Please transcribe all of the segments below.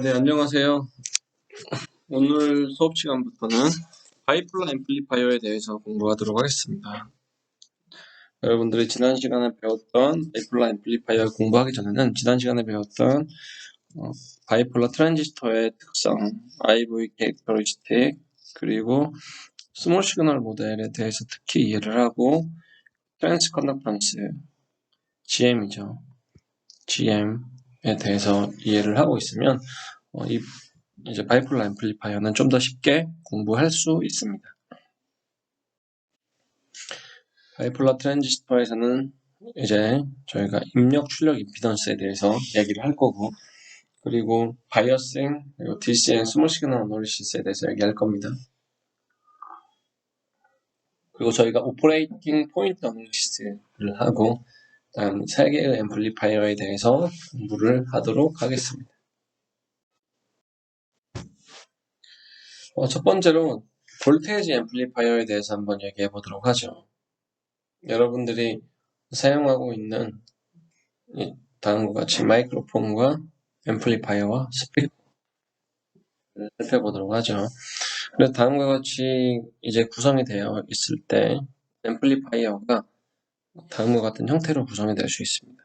네, 안녕하세요. 오늘 수업 시간부터는 바이폴러 앰플리파이어에 대해서 공부하도록 하겠습니다. 여러분들이 지난 시간에 배웠던 바이폴러 앰플리파이어 공부하기 전에는 지난 시간에 배웠던 바이폴러 트랜지스터의 특성, IV 캐릭터리스틱, 그리고 스몰 시그널 모델에 대해서 특히 이해를 하고 트랜스 컨덕턴스, GM이죠. GM에 대해서 이해를 하고 있으면 이제 바이폴러 앰플리파이어는 좀 더 쉽게 공부할 수 있습니다. 바이폴러 트랜지스터에서는 이제 저희가 입력 출력 임피던스에 대해서 얘기를 할 거고, 그리고 바이어싱, 그리고 DCN 스몰 시그널 어널리시스에 대해서 얘기할 겁니다. 그리고 저희가 오퍼레이팅 포인트 어널리시스를 하고, 다음 3개의 앰플리파이어에 대해서 공부를 하도록 하겠습니다. 첫 번째로 볼테이지 앰플리파이어에 대해서 한번 얘기해 보도록 하죠. 여러분들이 사용하고 있는 다음과 같이 마이크로폰과 앰플리파이어와 스피커를 살펴보도록 하죠. 그래서 다음과 같이 이제 구성이 되어 있을 때 앰플리파이어가 다음과 같은 형태로 구성이 될 수 있습니다.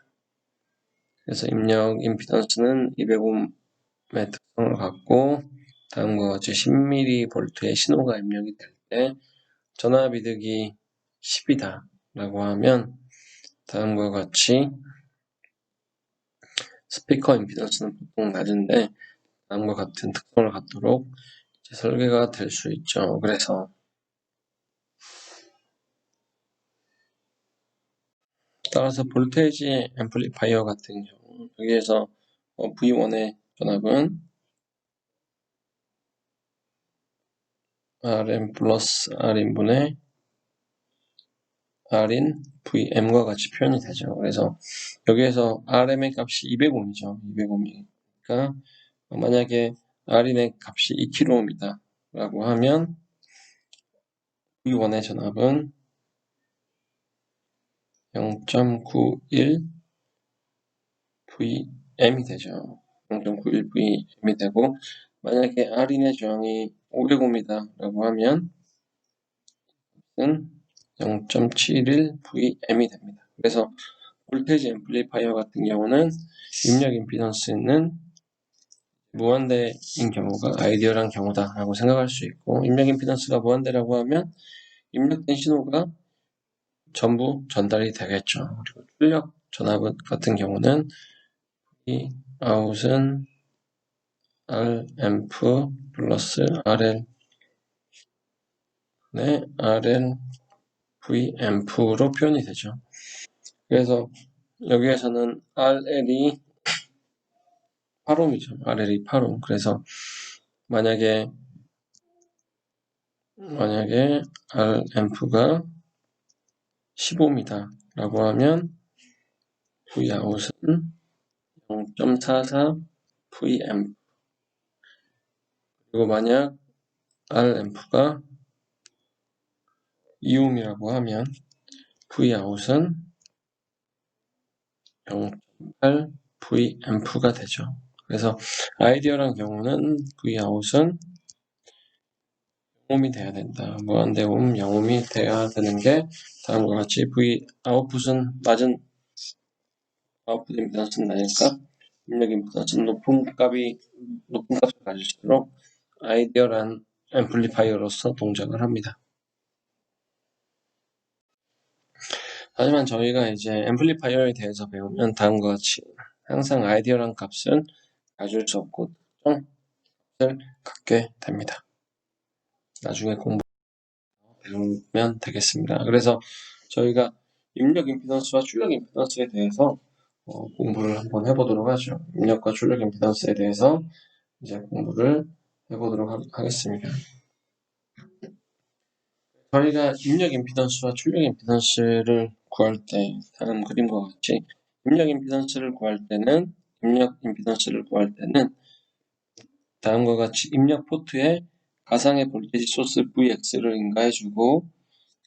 그래서 입력 임피던스는 200ohm의 특성을 갖고 다음과 같이 10mV의 신호가 입력이 될 때 전압 이득이 10이다 라고 하면 다음과 같이 스피커 임피던스는 보통 낮은데 다음과 같은 특성을 갖도록 설계가 될 수 있죠. 그래서 따라서 볼테이지 앰플리파이어 같은 경우 여기에서 V1의 전압은 Rm 플러스 R인분의 R인 Vm과 같이 표현이 되죠. 그래서 여기에서 Rm의 값이 200ohm이죠. 200ohm이니까 만약에 R인의 값이 2kΩ이다 라고 하면 V1의 전압은 0.91 Vm이 되죠. 0.91 Vm이 되고 만약에 R인의 저항이 500ohm이다 라고 하면 0.71 Vm이 됩니다. 그래서 볼테이지 앰플리파이어 같은 경우는 입력 임피던스는 무한대인 경우가 아이디얼한 경우다 라고 생각할 수 있고, 입력 임피던스가 무한대라고 하면 입력된 신호가 전부 전달이 되겠죠. 그리고 출력 전압 같은 경우는 이 아웃은 R앰프 플러스 RL 네, RL V앰프로 표현이 되죠. 그래서 여기에서는 RL이 8ohm이죠. RL이 8ohm. 그래서 만약에 R앰프가 10ohm이다 라고 하면 Vout은 0.44 V앰프. 그리고 만약 R앰프가 2ohm이라고 하면 Vout은 0.8 V앰프가 되죠. 그래서 아이디얼한 경우는 Vout은 0ohm이 돼야 된다. 무한대 오hm 0ohm이 돼야 되는 게 다음과 같이 Vout은 낮은 아웃풋 임피던스는 낮으니까 입력 임피던스는 높은 값을 가질수록 아이디얼한 앰플리파이어로서 동작을 합니다. 하지만 저희가 이제 앰플리파이어에 대해서 배우면 다음과 같이 항상 아이디얼한 값은 가질 수 없고 특정 값을 갖게 됩니다. 나중에 배우면 되겠습니다. 그래서 저희가 입력 임피던스와 출력 임피던스에 대해서 공부를 한번 해보도록 하죠. 입력과 출력 임피던스에 대해서 이제 공부를 해보도록 하겠습니다. 저희가 입력 임피던스와 출력 임피던스를 구할 때 다음 그림과 같이 입력 임피던스를 구할 때는 다음과 같이 입력 포트에 가상의 볼테이지 소스 Vx를 인가해주고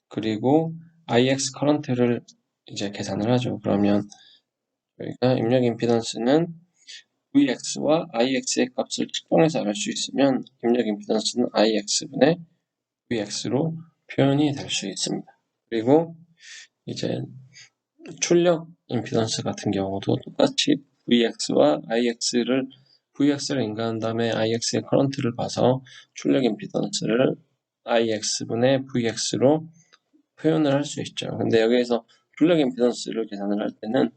그리고 Ix 커런트를 이제 계산을 하죠. 그러면 저희가 입력 임피던스는 Vx와 Ix의 값을 측정해서 알 수 있으면 입력 임피던스는 Ix분의 Vx로 표현이 될 수 있습니다. 그리고 이제 출력 임피던스 같은 경우도 똑같이 Vx와 Vx를 인가한 다음에 Ix의 커런트를 봐서 출력 임피던스를 Ix분의 Vx로 표현을 할 수 있죠. 근데 여기에서 출력 임피던스를 계산을 할 때는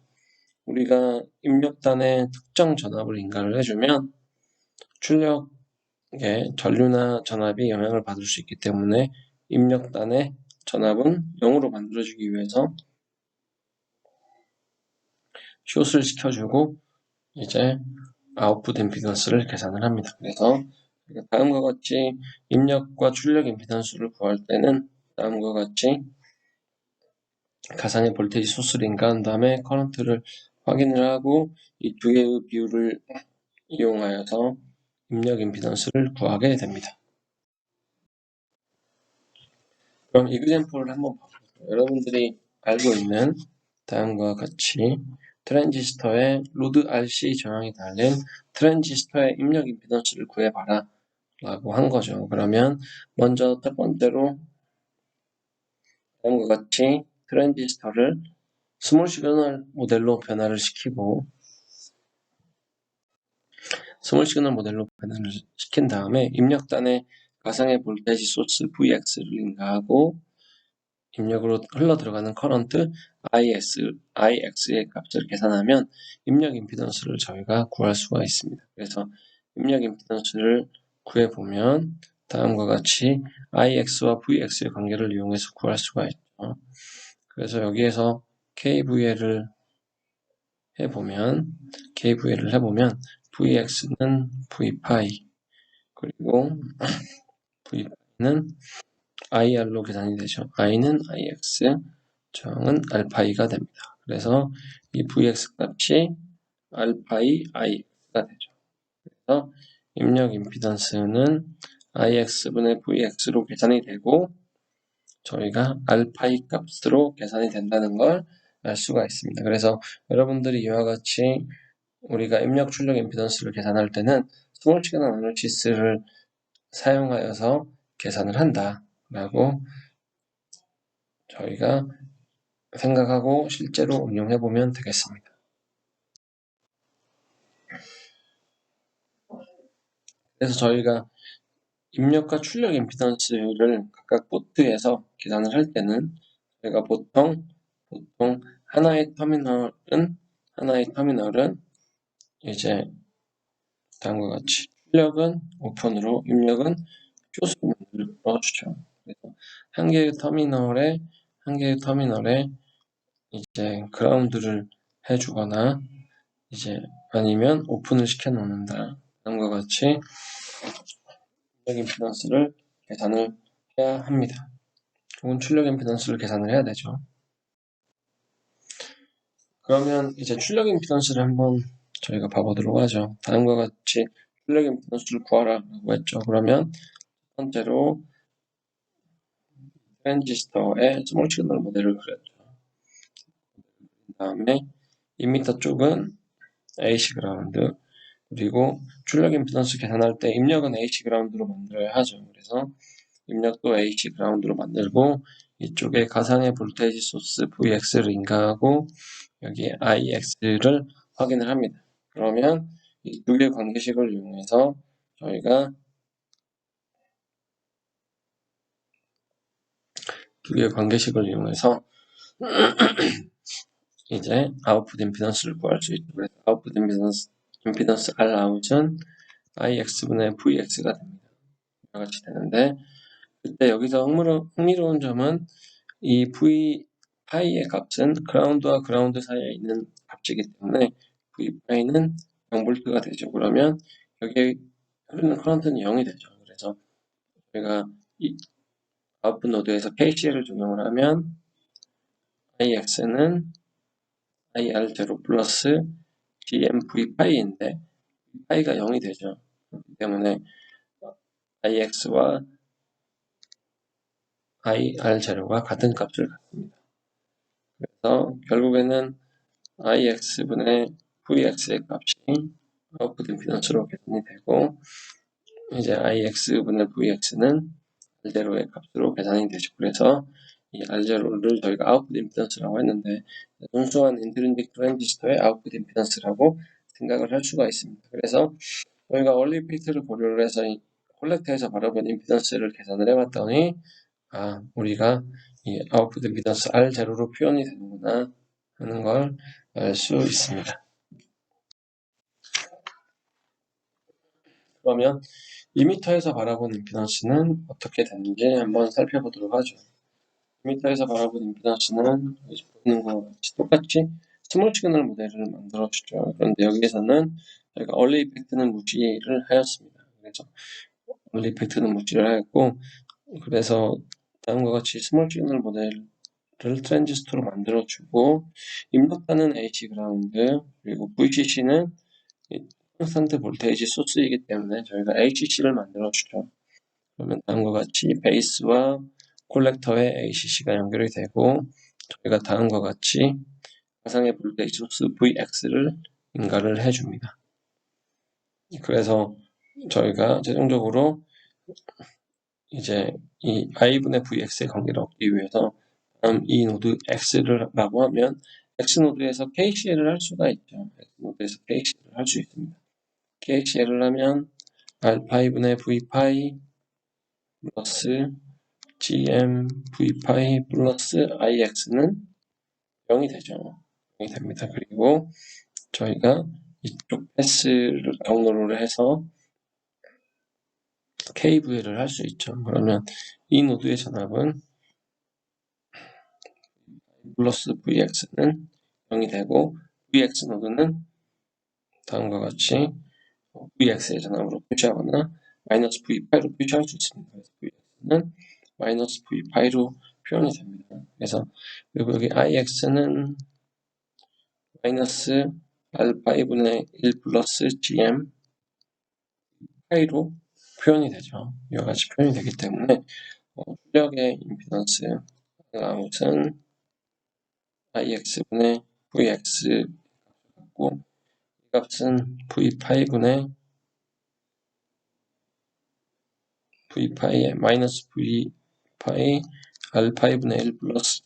우리가 입력단에 특정 전압을 인가를 해주면 출력의 전류나 전압이 영향을 받을 수 있기 때문에 입력단의 전압은 0으로 만들어주기 위해서 숏을 시켜주고 이제 아웃풋 임피던스를 계산을 합니다. 그래서 다음과 같이 입력과 출력 임피던스를 구할 때는 다음과 같이 가상의 볼테이지 소스를 인가한 다음에 커런트를 확인을 하고 이 두 개의 비율을 이용하여서 입력 임피던스를 구하게 됩니다. 그럼 이그젬플을 한번 봐볼게요. 여러분들이 알고 있는 다음과 같이 트랜지스터의 로드 RC 저항이 달린 트랜지스터의 입력 임피던스를 구해봐라 라고 한 거죠. 그러면 먼저 첫 번째로 다음과 같이 트랜지스터를 스몰 시그널 모델로 변화를 시키고 시킨 다음에 입력단에 가상의 볼테이지 소스 Vx를 인가하고 입력으로 흘러 들어가는 커런트 IX의 값을 계산하면 입력 임피던스를 저희가 구할 수가 있습니다. 그래서 입력 임피던스를 구해보면 다음과 같이 IX와 VX의 관계를 이용해서 구할 수가 있죠. 그래서 여기에서 KVL을 해보면 VX는 V파이 그리고 V파이는 IR로 계산이 되죠. I는 IX, 저항은 알파이가 됩니다. 그래서 이 Vx 값이 알파이 IX가 되죠. 그래서 입력 임피던스는 IX분의 VX로 계산이 되고 저희가 알파이 값으로 계산이 된다는 걸 알 수가 있습니다. 그래서 여러분들이 이와 같이 우리가 입력 출력 임피던스를 계산할 때는 스몰 시그널 어널리시스를 사용하여서 계산을 한다라고 저희가 생각하고 실제로 응용해 보면 되겠습니다. 그래서 저희가 입력과 출력 임피던스를 각각 포트에서 계산을 할 때는 저희가 보통 하나의 터미널은 이제 다음과 같이 출력은 오픈으로 입력은 숏으로 만들어주죠. 그래서 한 개의 터미널에 이제 그라운드를 해주거나 이제 아니면 오픈을 시켜 놓는다. 다음과 같이 출력 임피던스를 계산을 해야 합니다. 혹은 출력 임피던스를 계산을 해야 되죠. 그러면 이제 출력 임피던스를 한번 저희가 봐보도록 하죠. 다음과 같이 출력 임피던스를 구하라고 했죠. 그러면 첫 번째로 트랜지스터의 스몰 시그널 모델을 그렸죠. 그 다음에 2m 쪽은 AC 그라운드, 그리고 출력 임피던스 계산할 때 입력은 AC 그라운드로 만들어야 하죠. 그래서 입력도 AC 그라운드로 만들고 이쪽에 가상의 볼테이지 소스 VX를 인가하고 여기 IX를 확인을 합니다. 그러면 이 두 개의 관계식을 이용해서 저희가 이제 아웃풋 임피던스를 구할 수 있죠. 그래서 아웃풋 임피던스 Rout은 IX분의 VX가 됩니다. 이와 같이 되는데 그때 여기서 흥미로운 점은 이 V파이의 값은 그라운드와 그라운드 사이에 있는 값이기 때문에 V파이는 0V가 되죠. 그러면 여기에 흐르는 커런트는 0이 되죠. 그래서 저희가 이 아웃풋 노드에서 KCL을 적용을 하면 IX는 IR0 플러스 GMV파이인데 파이가 0이 되죠. 그렇기 때문에 IX와 IR0가 같은 값을 갖습니다. 그래서 결국에는 IX분의 VX의 값이 아웃풋 임피던스로 계산이 되고, 이제 IX분의 VX는 R0의 값으로 계산이 되죠. 그래서 이 R0를 저희가 아웃풋 임피던스라고 했는데, 순수한 인트린식 트랜지스터의 아웃풋 임피던스라고 생각을 할 수가 있습니다. 그래서 저희가 얼리 이펙트를 고려를 해서 이 콜렉터에서 바라본 임피던스를 계산을 해봤더니, 우리가 이 아웃풋 임피던스 R0로 표현이 되는구나 하는 걸 알 수 있습니다. 그러면 2m에서 바라본 임피던스는 어떻게 되는지 한번 살펴보도록 하죠. 2m에서 바라본 임피던스는 보는 것과 같이 똑같이 스몰 시그널 모델을 만들어주죠. 그런데 여기에서는 저희가 얼리 이펙트는 무시를 하였습니다. 그래서 얼리 이펙트는 무시를 하였고, 그래서 다음과 같이 스몰 시그널 모델을 트랜지스터로 만들어주고, 인덕터는 H 그라운드, 그리고 VCC는 콘스턴트 볼테이지 소스이기 때문에 저희가 HC를 만들어주죠. 그러면 다음과 같이 베이스와 콜렉터에 ACC가 연결이 되고, 저희가 다음과 같이 가상의 볼테이지 소스 VX를 인가를 해줍니다. 그래서 저희가 최종적으로 이제 이 i분의 vx의 관계를 얻기 위해서 이 노드 x라고 하면 x노드에서 KCL을 할 수가 있죠. x노드에서 KCL을 할 수 있습니다. KCL을 하면 알파이분의 v파이 플러스 gm v파이 플러스 ix는 0이 되죠. 0이 됩니다. 그리고 저희가 이쪽 패스를 경로를 해서 KVL을 할 수 있죠. 그러면 이 노드의 전압은 플러스 VX는 0이 되고, VX 노드는 다음과 같이 VX의 전압으로 표시하거나 마이너스 V파이로 표시할 수 있습니다. 그래서 VX는 마이너스 V파이로 표현이 됩니다. 그래서 그리고 여기 IX는 마이너스 알파이분의 1 플러스 GM 파이로 표현이 되죠. 이와 같이 표현이 되기 때문에 출력의 임피던스 아웃은 IX분의 VX 같고, 이 값은 V파이분의 V파이의 마이너스 V파이 알파이분의 1 플러스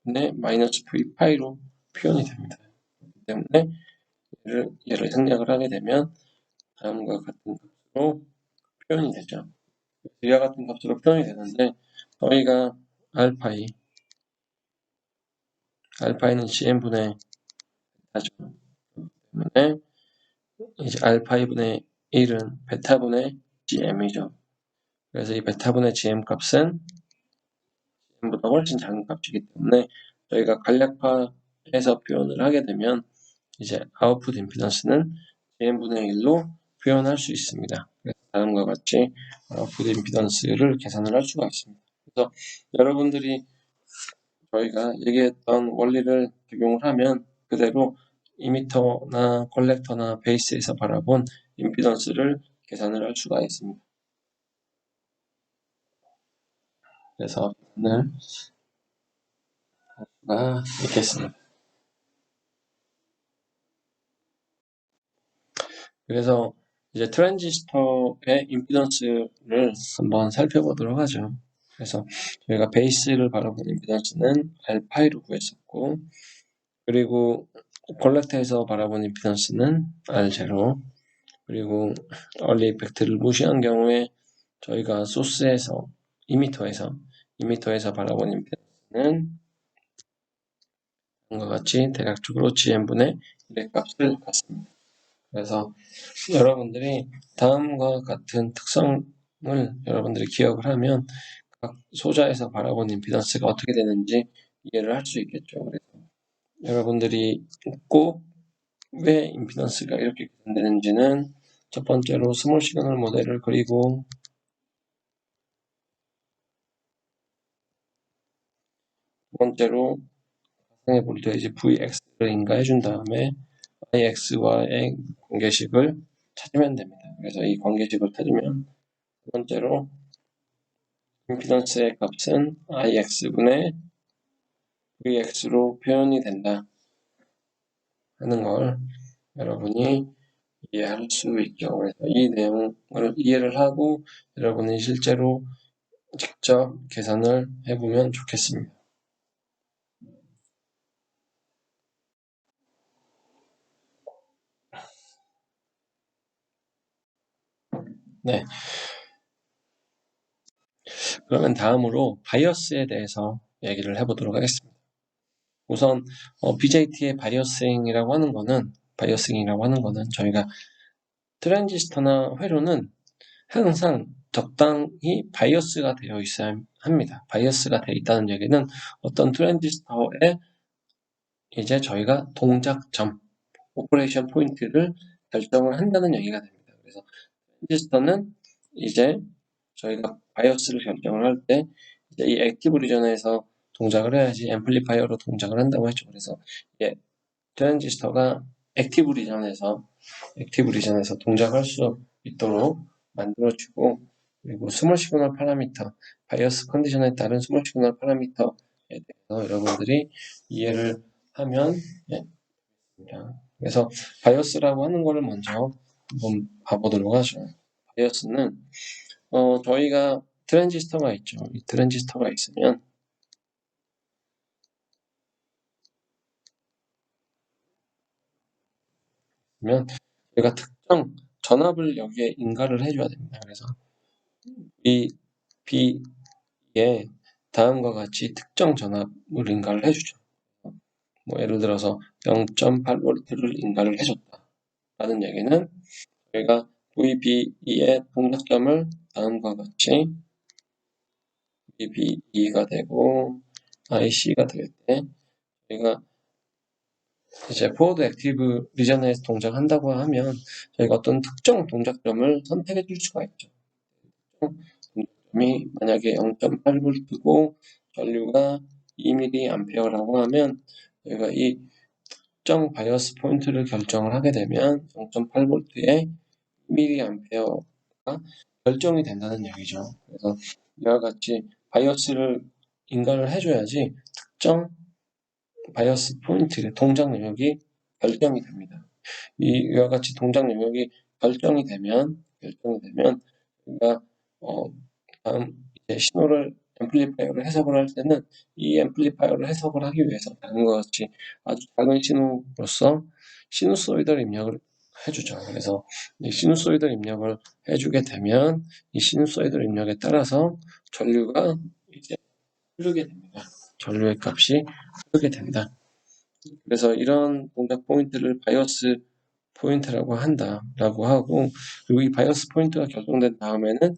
GM의 마이너스 V파이로 표현이 됩니다. 그렇기 때문에 얘를 생략을 하게 되면 다음과 같은 값으로 표현이 되죠. 이와 같은 값으로 표현이 되는데, 저희가 알파이는 GM분의 베타죠. 때문에 이제 알파이분의 1은 베타분의 GM이죠. 그래서 이 베타분의 GM 값은 GM보다 훨씬 작은 값이기 때문에 저희가 간략화해서 표현을 하게 되면 이제 아웃풋 임피던스는 GM분의 1로 표현할 수 있습니다. 그래서 다음과 같이 아웃풋 임피던스를 계산을 할 수가 있습니다. 그래서 여러분들이 저희가 얘기했던 원리를 적용을 하면 그대로 이미터나 컬렉터나 베이스에서 바라본 임피던스를 계산을 할 수가 있습니다. 그래서 오늘 할 수가 있겠습니다. 그래서 이제 트랜지스터의 임피던스를 한번 살펴보도록 하죠. 그래서 저희가 베이스를 바라본 임피던스는 알파이로 구했었고, 그리고 콜렉터에서 바라본 임피던스는 R0, 그리고 얼리 이펙트를 무시한 경우에 저희가 소스에서 이미터에서 바라본 임피던스는 이와 같이 대략적으로 GM분의 1의 값을 갖습니다. 그래서 여러분들이 다음과 같은 특성을 여러분들이 기억을 하면 각 소자에서 바라본 임피던스가 어떻게 되는지 이해를 할 수 있겠죠. 그래서 여러분들이 꼭 왜 임피던스가 이렇게 계산되는지는 첫 번째로 스몰 시그널 모델을 그리고, 두 번째로 가상의 볼테이지 VX를 인가해 준 다음에 IX와의 관계식을 찾으면 됩니다. 그래서 이 관계식을 찾으면 두 번째로 임피던스의 값은 IX분의 VX로 표현이 된다 하는 걸 여러분이 이해할 수 있죠. 그래서 이 내용을 이해를 하고 여러분이 실제로 직접 계산을 해보면 좋겠습니다. 네. 그러면 다음으로 바이어스에 대해서 얘기를 해보도록 하겠습니다. 우선 BJT의 바이어싱이라고 하는 거는 저희가 트랜지스터나 회로는 항상 적당히 바이어스가 되어 있어야 합니다. 바이어스가 되어 있다는 얘기는 어떤 트랜지스터에 이제 저희가 동작점, 오퍼레이션 포인트를 결정을 한다는 얘기가 됩니다. 그래서 트랜지스터는 이제 저희가 바이어스를 결정을 할 때 이제 이 액티브 리전에서 동작을 해야지 앰플리파이어로 동작을 한다고 했죠. 그래서 트랜지스터가 액티브 리전에서 동작할 수 있도록 만들어주고, 그리고 스몰 시그널 파라미터, 바이어스 컨디션에 따른 스몰 시그널 파라미터에 대해서 여러분들이 이해를 하면 됩니다. 그래서 바이어스라고 하는 거를 먼저 한번 봐보도록 하죠. 바이어스는 저희가 트랜지스터가 있죠. 이 트랜지스터가 있으면 저희가 특정 전압을 여기에 인가를 해줘야 됩니다. 그래서 이 B에 다음과 같이 특정 전압을 인가를 해주죠. 뭐 예를 들어서 0.8V를 인가를 해줬다 라는 얘기는 저희가 VBE의 동작점을 다음과 같이 VBE가 되고 IC가 될 때 저희가 이제 포워드 액티브 리전에서 동작한다고 하면 저희가 어떤 특정 동작점을 선택해 줄 수가 있죠. 동작점이 만약에 0.8V고 전류가 2mA라고 하면 저희가 이 특정 바이어스 포인트를 결정을 하게 되면 0.8V에 1mA가 결정이 된다는 얘기죠. 그래서 이와 같이 바이어스를 인가를 해줘야지 특정 바이어스 포인트의 동작 영역이 결정이 됩니다. 이와 같이 동작 영역이 결정이 되면 우리가 다음 이제 신호를 앰플리파이어를 해석을 할 때는 이 앰플리파이어를 해석을 하기 위해서 다음과 같이 아주 작은 신호로서 시누소이덜 입력을 해주죠. 그래서 이 시누소이덜 입력을 해주게 되면 이 시누소이덜 입력에 따라서 전류가 이제 흐르게 됩니다. 전류의 값이 흐르게 된다. 그래서 이런 동작 포인트를 바이어스 포인트라고 한다라고 하고, 그리고 이 바이어스 포인트가 결정된 다음에는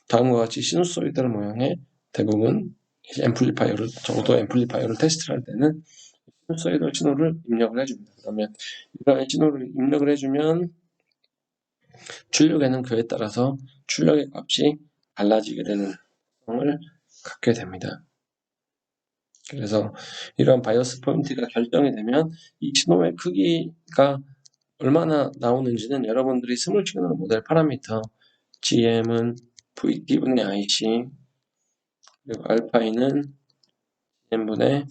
다음과 같이 시누소이달 모양의 대부분 적어도 앰플리파이어를 테스트를 할 때는 시누소이달 신호를 입력을 해줍니다. 그러면 이런 신호를 입력을 해주면 출력에는 그에 따라서 출력의 값이 달라지게 되는 상황을 갖게 됩니다. 그래서 이런 바이어스 포인트가 결정이 되면 이 신호의 크기가 얼마나 나오는지는 여러분들이 스몰 시그널 모델 파라미터 GM은 VT분의 IC, 그리고 알파이는 GM분의,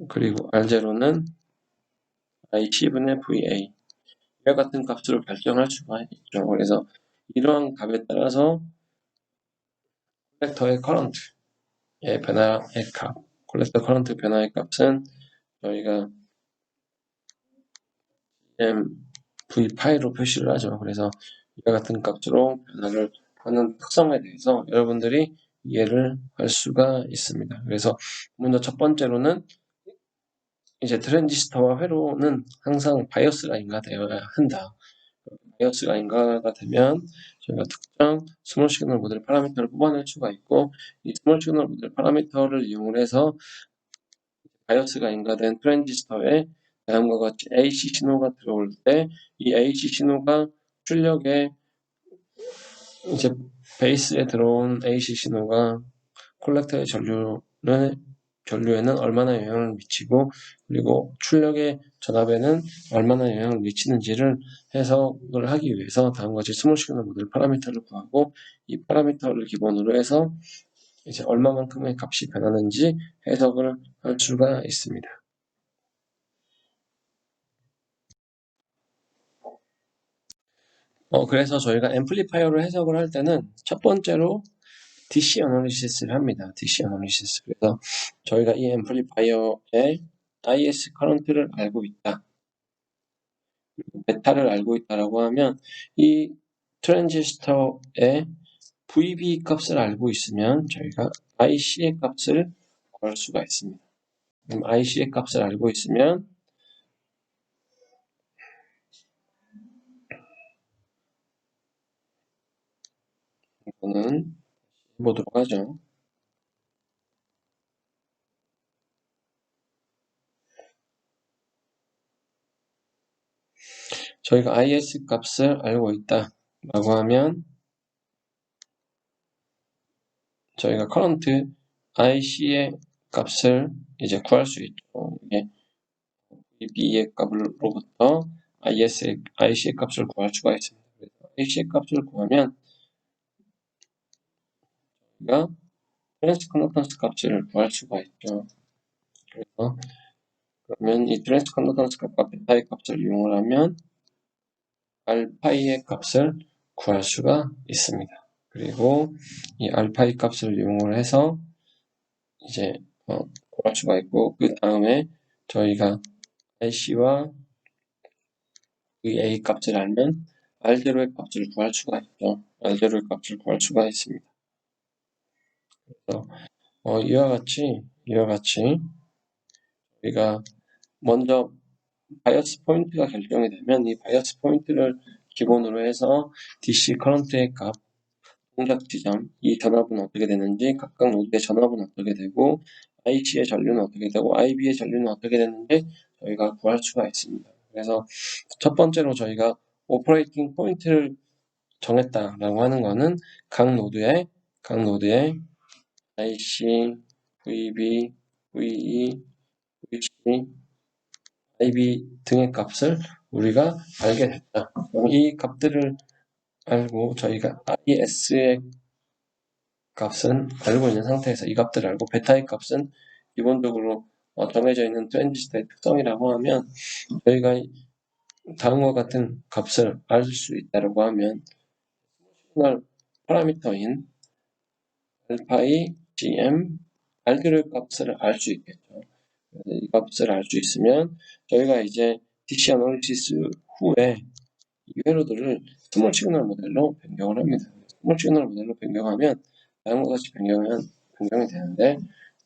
그리고 R0는 IC분의 VA, 이와 같은 값으로 결정할 수가 있죠. 그래서 이러한 값에 따라서 콜렉터의 커런트의 변화의 값, 콜렉터 커런트 변화의 값은 저희가 V파이로 표시를 하죠. 그래서 이와 같은 값으로 변화를 하는 특성에 대해서 여러분들이 이해를 할 수가 있습니다. 그래서 먼저 첫 번째로는 이제 트랜지스터와 회로는 항상 바이어스가 인가되어야 한다. 바이어스가 인가가 되면 저희가 특정 스몰 시그널 모델 파라미터를 뽑아낼 수가 있고, 이 스몰 시그널 모델 파라미터를 이용을 해서 바이어스가 인가된 트랜지스터에 다음과 같이 AC 신호가 들어올 때 이 AC 신호가 출력에 이제 베이스에 들어온 AC 신호가 콜렉터의 전류에는 얼마나 영향을 미치고, 그리고 출력의 전압에는 얼마나 영향을 미치는지를 해석을 하기 위해서 다음과 같이 스몰 시그널 모델 파라미터를 구하고, 이 파라미터를 기본으로 해서 이제 얼마만큼의 값이 변하는지 해석을 할 수가 있습니다. 그래서 저희가 앰플리파이어를 해석을 할 때는 첫 번째로 DC 어널리시스를 합니다. DC 어널리시스. 그래서 저희가 이 앰플리파이어의 IS 커런트를 알고 있다. 베타를 알고 있다라고 하면 이 트랜지스터의 VB 값을 알고 있으면 저희가 IC의 값을 구할 수가 있습니다. 그럼 IC의 값을 알고 있으면 이거는 해보도록 하죠. 저희가 IS 값을 알고 있다 라고 하면 저희가 커런트 IC의 값을 이제 구할 수 있죠. 이게 B의 값으로부터 IC의 값을 구할 수가 있습니다. 그래서 IC의 값을 구하면 우리가 트랜스 컨덕턴스 값을 구할 수가 있죠. 그래서 그러면 이 트랜스 컨덕턴스 값과 베타의 값을 이용을 하면 알파의 값을 구할 수가 있습니다. 그리고 이 알파의 값을 이용을 해서 이제 구할 수가 있고, 그 다음에 저희가 IC와 VA 값을 알면 R0의 값을 구할 수가 있죠. R0의 값을 구할 수가 있습니다. 그래서 이와 같이 우리가 먼저 바이어스 포인트가 결정이 되면 이 바이어스 포인트를 기본으로 해서 DC 커런트의 값, 동작 지점, 이 전압은 어떻게 되는지, 각각 노드의 전압은 어떻게 되고, IC의 전류는 어떻게 되고, IB의 전류는 어떻게 되는지 저희가 구할 수가 있습니다. 그래서 첫 번째로 저희가 오퍼레이팅 포인트를 정했다라고 하는 거는 각 노드의 IC, VB, VE, VC, IB 등의 값을 우리가 알게 됐다. 그럼 이 값들을 알고 저희가 IS의 값은 알고 있는 상태에서 이 값들을 알고 베타의 값은 기본적으로 정해져 있는 트랜지스터의 특성이라고 하면 저희가 다음과 같은 값을 알 수 있다고 하면 시그널 파라미터인 알파이 GM R0의 값을 알 수 있겠죠. 이 값을 알 수 있으면 저희가 이제 DC 어널리시스 후에 이 회로들을 스몰 시그널 모델로 변경을 합니다. 스몰 시그널 모델로 변경하면 다음과 같이 변경이 되는데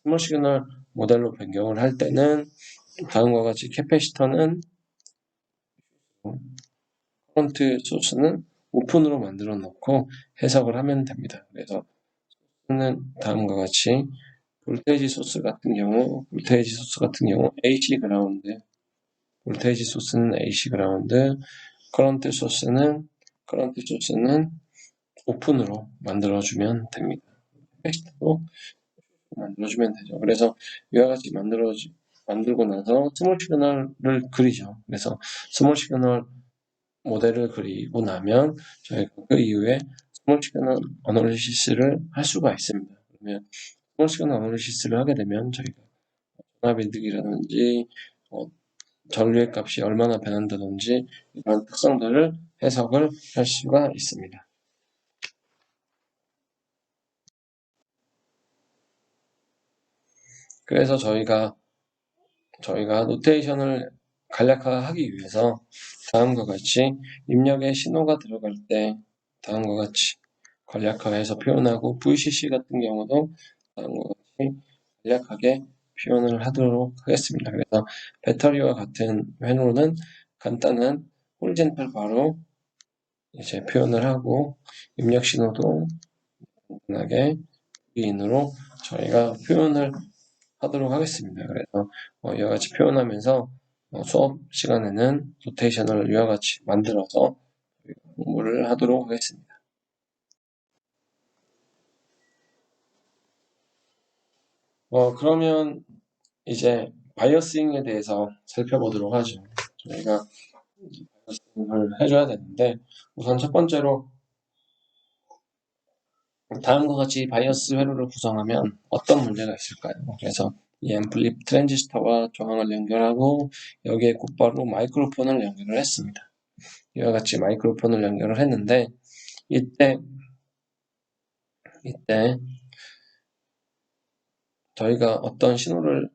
스몰 시그널 모델로 변경을 할 때는 다음과 같이 캐패시터는 커런트 소스는 오픈으로 만들어 놓고 해석을 하면 됩니다. 그래서 는 다음과 같이 볼테이지 소스 같은 경우 AC 그라운드, 볼테이지 소스는 AC 그라운드, 커런트 소스는 오픈으로 만들어주면 됩니다. 캐패시터도 만들어주면 되죠. 그래서 이와 같이 만들고 나서 스몰 시그널을 그리죠. 그래서 스몰 시그널 모델을 그리고 나면 저희가 그 이후에 스몰 시그널 어널리시스를 할 수가 있습니다. 그러면 스몰 시그널 어널리시스를 하게 되면 저희가 전압이득이라든지 전류의 값이 얼마나 변한다든지 이런 특성들을 해석을 할 수가 있습니다. 그래서 저희가 노테이션을 간략화하기 위해서 다음과 같이 입력에 신호가 들어갈 때 다음과 같이 간략화해서 표현하고 VCC 같은 경우도 다음과 같이 간략하게 표현을 하도록 하겠습니다. 그래서 배터리와 같은 회로는 간단한 호리젠탈 바로 이제 표현을 하고 입력 신호도 간단하게 인으로 저희가 표현을 하도록 하겠습니다. 그래서 이와 같이 표현하면서 수업 시간에는 노테이션을 이와 같이 만들어서 공부를 하도록 하겠습니다. 그러면 이제 바이어싱에 대해서 살펴보도록 하죠. 저희가 바이어싱을 해줘야 되는데 우선 첫 번째로 다음과 같이 바이어스 회로를 구성하면 어떤 문제가 있을까요? 그래서 이 앰플리 트랜지스터와 저항을 연결하고 여기에 곧바로 마이크로폰을 연결을 했습니다. 이와 같이 마이크로폰을 연결을 했는데 이때 저희가 어떤 신호를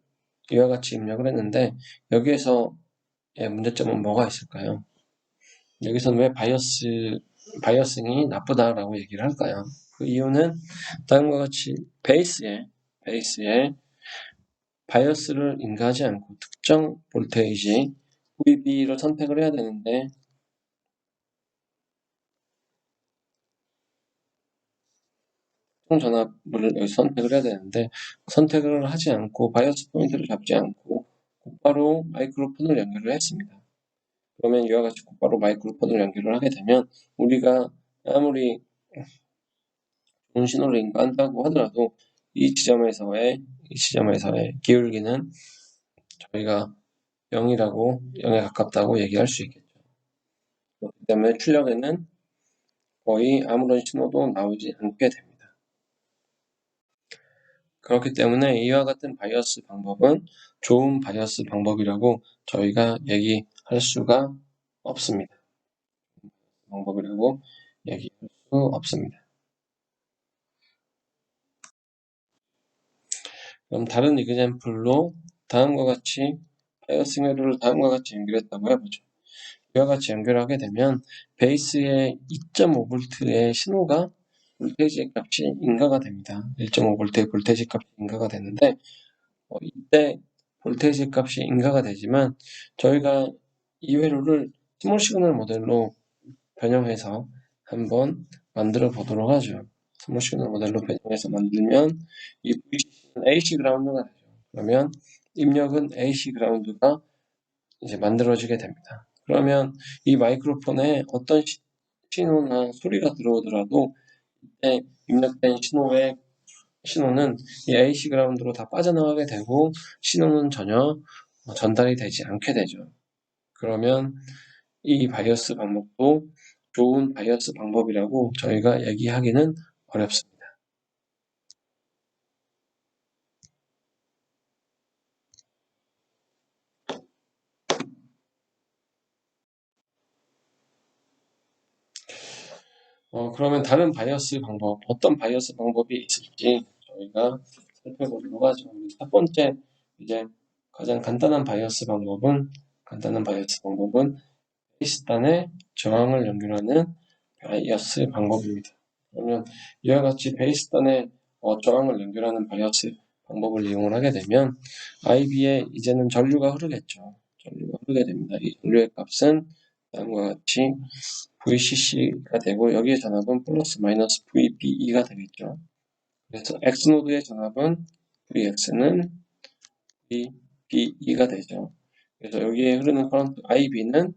이와 같이 입력을 했는데 여기에서 문제점은 뭐가 있을까요? 여기서는 왜 바이어싱이 나쁘다라고 얘기를 할까요? 그 이유는 다음과 같이 베이스에 바이어스를 인가하지 않고 특정 볼테이지 VB를 선택을 해야 되는데 전압을 여기 선택을 해야 되는데 선택을 하지 않고 바이어스 포인트를 잡지 않고 곧바로 마이크로폰을 연결을 했습니다. 그러면 이와 같이 곧바로 마이크로폰을 연결을 하게 되면 우리가 아무리 좋은 신호를 인가한다고 하더라도 이 지점에서의 기울기는 저희가 0에 가깝다고 얘기할 수 있겠죠. 그렇기 때문에 출력에는 거의 아무런 신호도 나오지 않게 됩니다. 그렇기 때문에 이와 같은 바이어스 방법은 좋은 바이어스 방법이라고 저희가 얘기할 수가 없습니다. 방법이라고 얘기할 수 없습니다. 그럼 다른 이그젬플로 다음과 같이 바이어싱 회로를 다음과 같이 연결했다고 해보죠. 이와 같이 연결하게 되면 베이스의 2.5V의 신호가 볼테이지 값이 인가가 됩니다. 1.5V의 볼테이지 값이 인가가 되는데 이때 볼테이지 값이 인가가 되지만 저희가 이 회로를 스몰 시그널 모델로 변형해서 한번 만들어 보도록 하죠. 스몰 시그널 모델로 변형해서 만들면 이 VCC는 AC 그라운드가 되죠. 그러면 입력은 AC 그라운드가 이제 만들어지게 됩니다. 그러면 이 마이크로폰에 어떤 신호나 소리가 들어오더라도 이때 입력된 신호는 이 AC 그라운드로 다 빠져나가게 되고 신호는 전혀 전달이 되지 않게 되죠. 그러면 이 바이어스 방법도 좋은 바이어스 방법이라고 저희가 얘기하기는 어렵습니다. 그러면 다른 바이어스 방법, 어떤 바이어스 방법이 있을지 저희가 살펴보도록 하죠. 첫 번째, 이제 가장 간단한 바이어스 방법은 베이스단의 저항을 연결하는 바이어스 방법입니다. 그러면 이와 같이 베이스단의 저항을 연결하는 바이어스 방법을 이용을 하게 되면 IB에 이제는 전류가 흐르겠죠. 전류가 흐르게 됩니다. 이 전류의 값은 다음과 같이 VCC가 되고 여기에 전압은 플러스 마이너스 VBE가 되겠죠. 그래서 X노드의 전압은 VX는 VBE가 되죠. 그래서 여기에 흐르는 커런트 IB는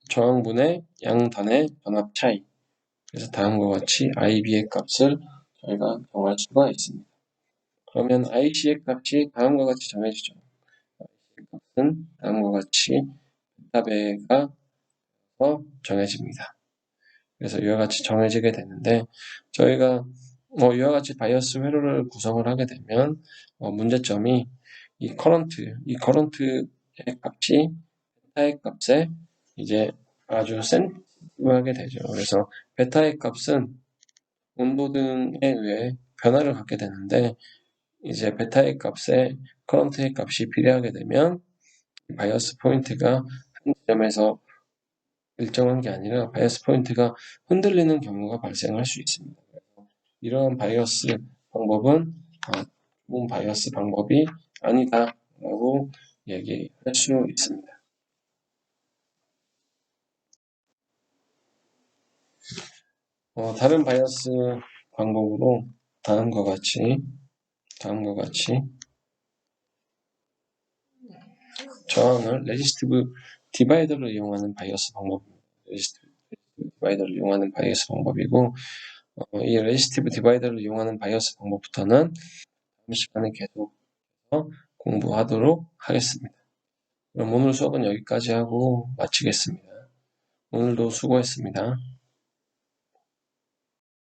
저항분의 양단의 전압 차이. 그래서 다음과 같이 IB의 값을 저희가 정할 수가 있습니다. 그러면 IC의 값이 다음과 같이 정해지죠. IC의 값은 다음과 같이 베타베가 정해집니다. 그래서 이와 같이 정해지게 되는데 저희가 이와 같이 바이어스 회로를 구성을 하게 되면 문제점이 이 커런트의 값이 베타의 값에 이제 아주 센티브하게 되죠. 그래서 베타의 값은 온도 등에 의해 변화를 갖게 되는데 이제 베타의 값에 커런트의 값이 비례하게 되면 바이어스 포인트가 한 지점에서 일정한 게 아니라 바이어스 포인트가 흔들리는 경우가 발생할 수 있습니다. 이러한 바이어스 방법은 좋은 바이어스 방법이 아니다라고 얘기할 수 있습니다. 다른 바이어스 방법으로 다음과 같이 저항을 레지스티브 디바이더를 이용하는 바이어스 방법입니다. 레지스티브 디바이더를 이용하는 바이어스 방법이고 이 레지스티브 디바이더를 이용하는 바이어스 방법부터는 다음 시간에 계속 공부하도록 하겠습니다. 그럼 오늘 수업은 여기까지 하고 마치겠습니다. 오늘도 수고했습니다.